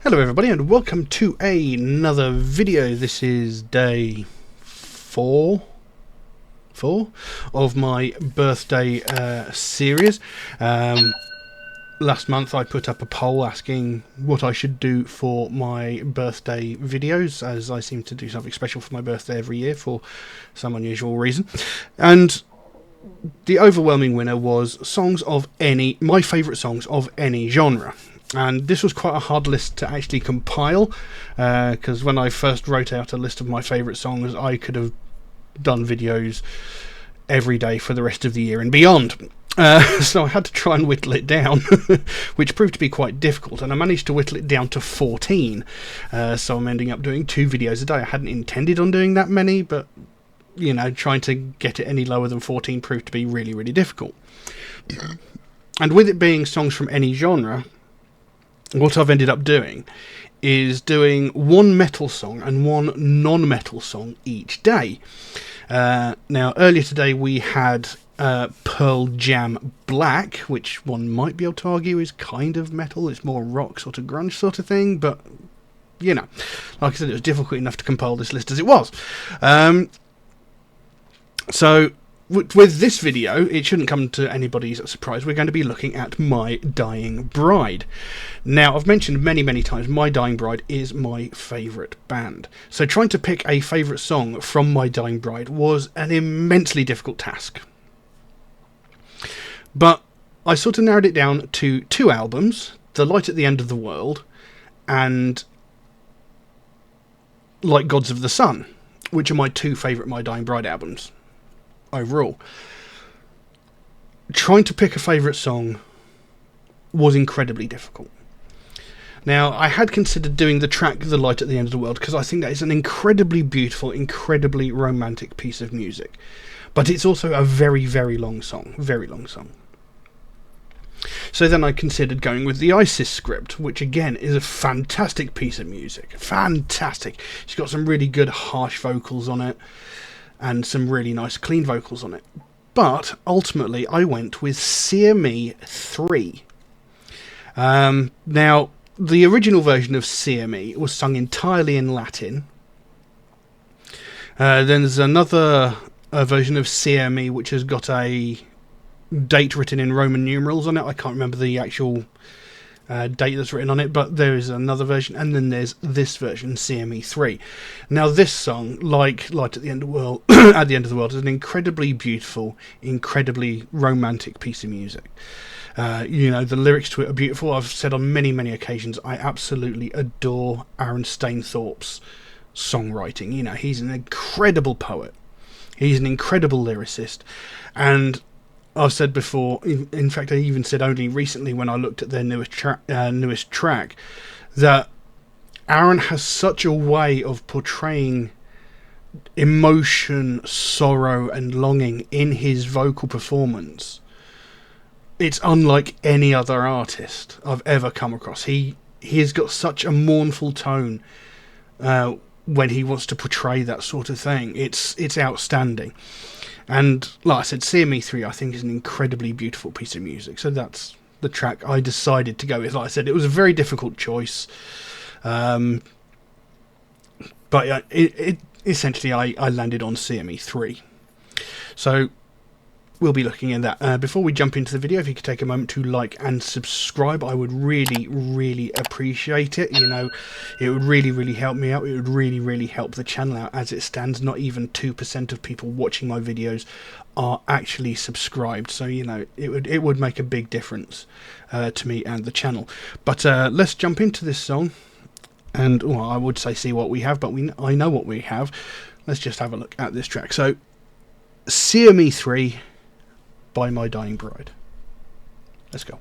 Hello everybody and welcome to another video. This is day four of my birthday series. Last month I put up a poll asking what I should do for my birthday videos, as I seem to do something special for my birthday every year for some unusual reason. And the overwhelming winner was my favourite songs of any genre. And this was quite a hard list to actually compile, because when I first wrote out a list of my favourite songs, I could have done videos every day for the rest of the year and beyond. So I had to try and whittle it down, which proved to be quite difficult, and I managed to whittle it down to 14. So I'm ending up doing 2 videos a day. I hadn't intended on doing that many, but trying to get it any lower than 14 proved to be really, really difficult. And with it being songs from any genre, what I've ended up doing is doing one metal song and one non-metal song each day. Now, earlier today we had Pearl Jam Black, which one might be able to argue is kind of metal. It's more rock, sort of grunge sort of thing, but, like I said, it was difficult enough to compile this list as it was. So with this video, it shouldn't come to anybody's surprise, we're going to be looking at My Dying Bride. Now, I've mentioned many times, My Dying Bride is my favourite band. So trying to pick a favourite song from My Dying Bride was an immensely difficult task. But I sort of narrowed it down to 2 albums, The Light at the End of the World and Like Gods of the Sun, which are my 2 favourite My Dying Bride albums overall. Trying to pick a favourite song was incredibly difficult. Now, I had considered doing the track The Light at the End of the World because I think that is an incredibly beautiful, incredibly romantic piece of music. But it's also a very, very long song. Very long song. So then I considered going with the ISIS script, which again is a fantastic piece of music. Fantastic. It's got some really good harsh vocals on it and some really nice clean vocals on it. But ultimately I went with Sear 3. Now, the original version of Sear Me was sung entirely in Latin. Then there's another version of Sear Me which has got a date written in Roman numerals on it. I can't remember the actual date that's written on it, but there is another version, and then there's this version, Sear Me 3. Now, this song, like Light at the End of the World, at the End of the World, is an incredibly beautiful, incredibly romantic piece of music. The lyrics to it are beautiful. I've said on many occasions I absolutely adore Aaron Stainthorpe's songwriting. He's an incredible poet. He's an incredible lyricist, and I've said before, in fact I even said only recently when I looked at their newest track, that Aaron has such a way of portraying emotion, sorrow and longing in his vocal performance. It's unlike any other artist I've ever come across. He has got such a mournful tone when he wants to portray that sort of thing. It's outstanding. And like I said, Sear Me 3 I think is an incredibly beautiful piece of music. So that's the track I decided to go with. Like I said, it was a very difficult choice. But essentially I landed on Sear Me 3. So we'll be looking at that. Before we jump into the video, if you could take a moment to like and subscribe, I would really appreciate it. It would really help me out. It would really help the channel out. As it stands, not even 2% of people watching my videos are actually subscribed, so it would make a big difference to me and the channel. But let's jump into this song, and I would say see what we have, but I know what we have. Let's just have a look at this track. So Sear Me 3 by My Dying Bride. Let's go.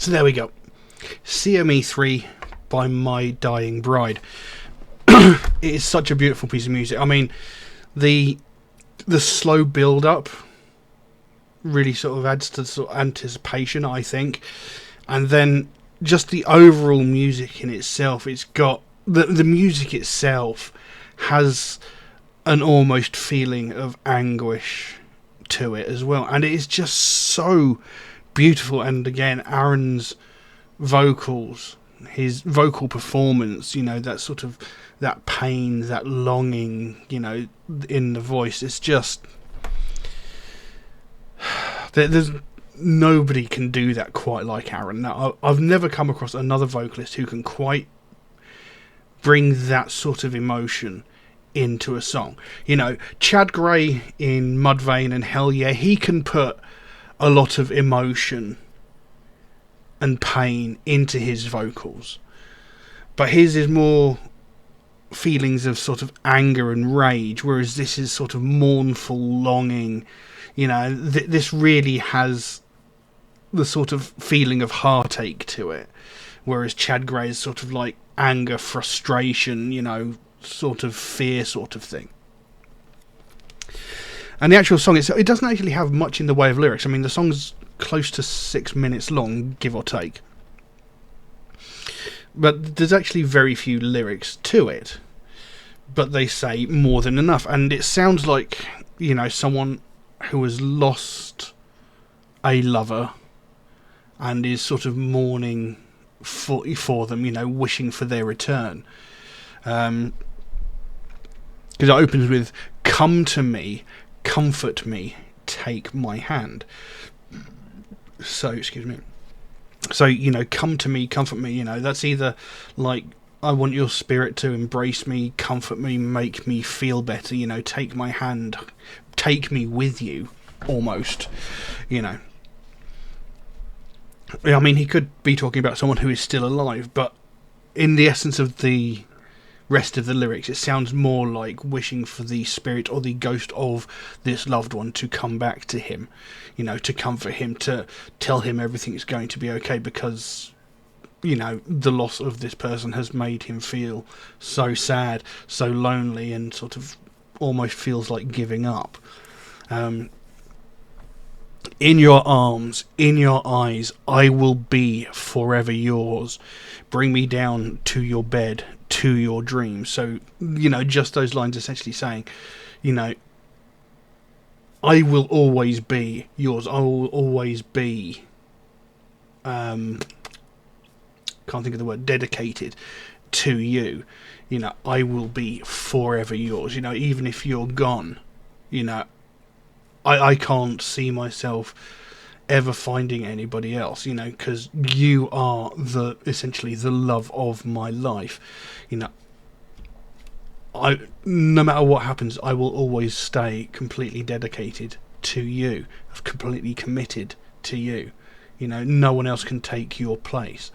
So there we go. Sear Me 3 by My Dying Bride. It is such a beautiful piece of music. I mean, the slow build up really sort of adds to sort of anticipation, I think, and then just the overall music in itself. It's got the music itself has an almost feeling of anguish to it as well, and it is just so beautiful. And again, Aaron's vocals, his vocal performance, you know, that sort of that pain, that longing, you know, in the voice. It's just there's nobody can do that quite like Aaron. Now, I've never come across another vocalist who can quite bring that sort of emotion into a song. You know, Chad Gray in Mudvayne and Hell Yeah, he can put a lot of emotion and pain into his vocals, but his is more feelings of sort of anger and rage, whereas this is sort of mournful longing. You know, this really has the sort of feeling of heartache to it, whereas Chad Gray is sort of like anger, frustration, you know, sort of fear sort of thing. And the actual song itself, it doesn't actually have much in the way of lyrics. I mean, the song's close to 6 minutes long, give or take, but there's actually very few lyrics to it, but they say more than enough. And it sounds like, you know, someone who has lost a lover and is sort of mourning for them, you know, wishing for their return. Because it opens with, "Come to me, comfort me, take my hand." So, excuse me. So, you know, come to me, comfort me, you know, that's either like, I want your spirit to embrace me, comfort me, make me feel better, you know, take my hand, take me with you, almost, you know. I mean, he could be talking about someone who is still alive, but in the essence of the rest of the lyrics, it sounds more like wishing for the spirit or the ghost of this loved one to come back to him, you know, to comfort him, to tell him everything is going to be okay, because, you know, the loss of this person has made him feel so sad, so lonely, and sort of almost feels like giving up. In your arms, in your eyes, I will be forever yours. Bring me down to your bed, to your dreams. So, you know, just those lines essentially saying, you know, I will always be yours. I will always be, can't think of the word, dedicated to you. You know, I will be forever yours. You know, even if you're gone, you know, I can't see myself ever finding anybody else, you know, because you are essentially the love of my life. You know, no matter what happens, I will always stay completely dedicated to you, completely committed to you. You know, no one else can take your place.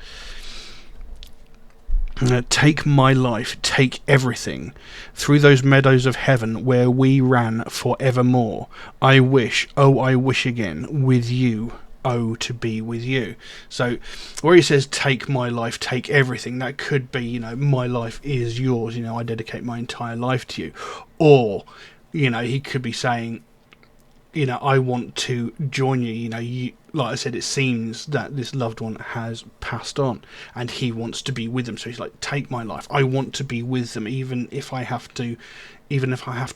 Take my life, take everything, through those meadows of heaven where we ran for evermore. I wish, oh I wish again, with you, oh to be with you. So where he says take my life, take everything, that could be, you know, my life is yours, you know, I dedicate my entire life to you. Or, you know, he could be saying, you know, I want to join you, you know, you, like I said, it seems that this loved one has passed on and he wants to be with them. So he's like, take my life, I want to be with them, even if I have to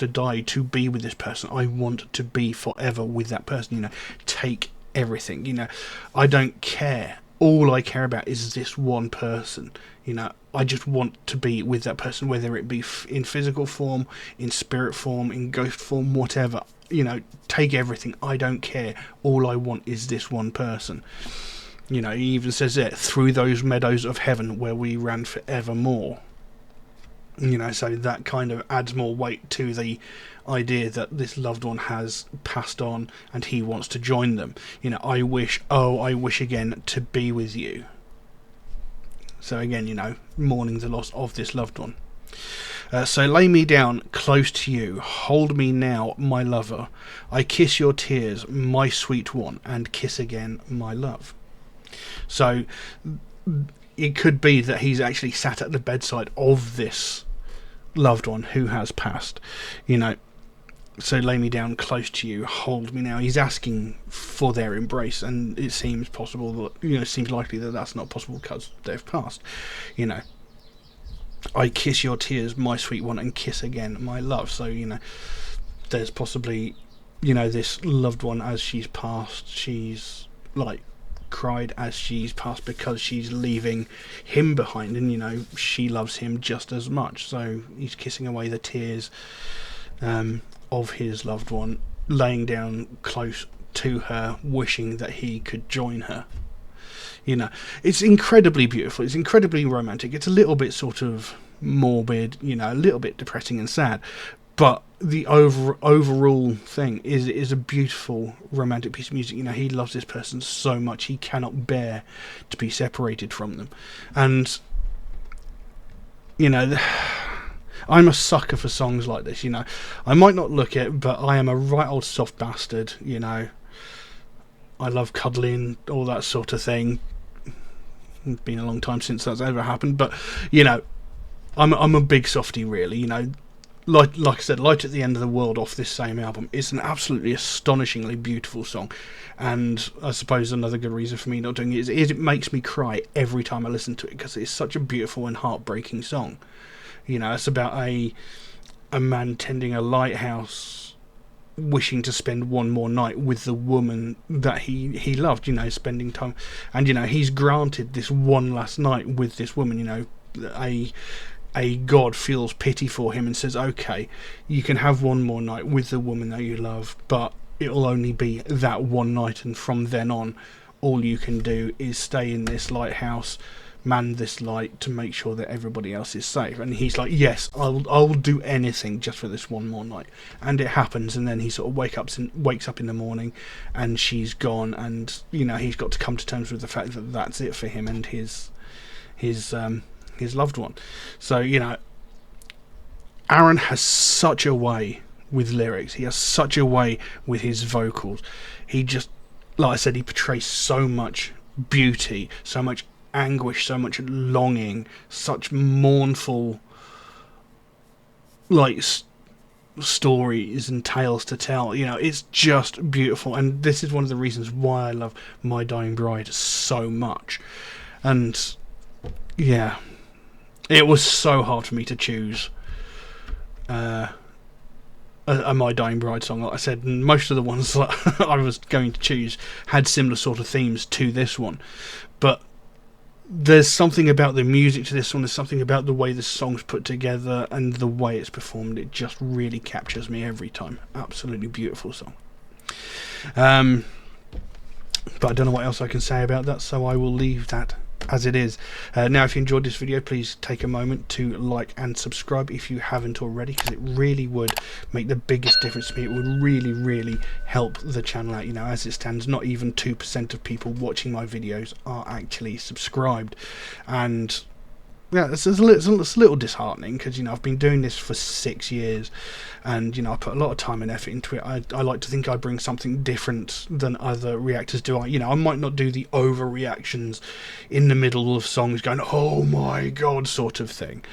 die to be with this person. I want to be forever with that person, you know, take everything, you know, I don't care, all I care about is this one person, you know, I just want to be with that person, whether it be in physical form, in spirit form, in ghost form, whatever. You know, take everything, I don't care, all I want is this one person. You know, he even says it, through those meadows of heaven where we ran forevermore. You know, so that kind of adds more weight to the idea that this loved one has passed on and he wants to join them. You know, I wish, oh I wish again to be with you. So again, you know, mourning the loss of this loved one. So lay me down close to you, hold me now, my lover. I kiss your tears, my sweet one, and kiss again, my love. So it could be that he's actually sat at the bedside of this loved one who has passed, you know. So lay me down close to you, hold me now. He's asking for their embrace, and it seems possible that, you know, it seems likely that that's not possible because they've passed. You know, I kiss your tears, my sweet one, and kiss again, my love. So, you know, there's possibly, you know, this loved one, as she's passed, she's like cried as she's passed because she's leaving him behind, and, you know, she loves him just as much. So he's kissing away the tears of his loved one, laying down close to her, wishing that he could join her. You know, it's incredibly beautiful, it's incredibly romantic, it's a little bit sort of morbid, you know, a little bit depressing and sad, but the overall thing is a beautiful romantic piece of music. You know, he loves this person so much, he cannot bear to be separated from them. And, you know, I'm a sucker for songs like this, you know. I might not look it, but I am a right old soft bastard, you know. I love cuddling, all that sort of thing. It's been a long time since that's ever happened, but, you know, I'm a big softie, really, you know. Like I said, Light at the End of the World off this same album is an absolutely astonishingly beautiful song. And I suppose another good reason for me not doing it is it makes me cry every time I listen to it, because it's such a beautiful and heartbreaking song. You know, it's about a man tending a lighthouse, wishing to spend one more night with the woman that he loved, you know, spending time. And, you know, he's granted this one last night with this woman, you know. A god feels pity for him and says, okay, you can have one more night with the woman that you love, but it'll only be that one night, and from then on, all you can do is stay in this lighthouse, man this light to make sure that everybody else is safe. And he's like, yes, I'll do anything just for this one more night. And it happens, and then he sort of wakes up in the morning, and she's gone, and, you know, he's got to come to terms with the fact that that's it for him and his loved one. So, you know, Aaron has such a way with lyrics, he has such a way with his vocals. He just, like I said, he portrays so much beauty, so much anguish, so much longing, such mournful, like, stories and tales to tell. You know, it's just beautiful, and this is one of the reasons why I love My Dying Bride so much. And yeah, it was so hard for me to choose a My Dying Bride song. Like I said, most of the ones that I was going to choose had similar sort of themes to this one, but there's something about the music to this one, there's something about the way the song's put together and the way it's performed, it just really captures me every time. Absolutely beautiful song. But I don't know what else I can say about that, so I will leave that as it is. Now, if you enjoyed this video, please take a moment to like and subscribe if you haven't already, because it really would make the biggest difference to me. It would really help the channel out. You know, as it stands, not even 2% of people watching my videos are actually subscribed, and yeah, it's a little disheartening, because, you know, I've been doing this for 6 years, and, you know, I put a lot of time and effort into it. I like to think I bring something different than other reactors do. You know, I might not do the overreactions in the middle of songs going, oh my god, sort of thing,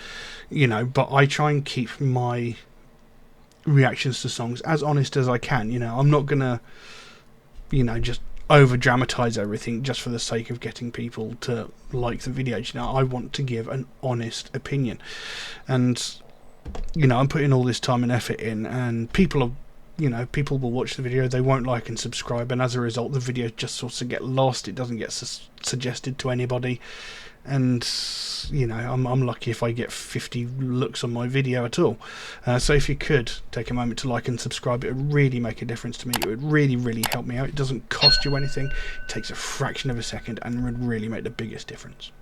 you know, but I try and keep my reactions to songs as honest as I can. You know, I'm not gonna, you know, just over dramatize everything just for the sake of getting people to like the video. You know, I want to give an honest opinion, and, you know, I'm putting all this time and effort in, and people will watch the video, they won't like and subscribe, and as a result the video just sort of get lost, it doesn't get suggested to anybody. And, you know, I'm lucky if I get 50 looks on my video at all. So if you could take a moment to like and subscribe, it would really make a difference to me. It would really help me out. It doesn't cost you anything, it takes a fraction of a second, and would really make the biggest difference.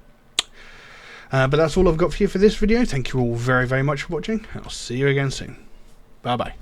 But that's all I've got for you for this video. Thank you all very much for watching. I'll see you again soon. Bye bye.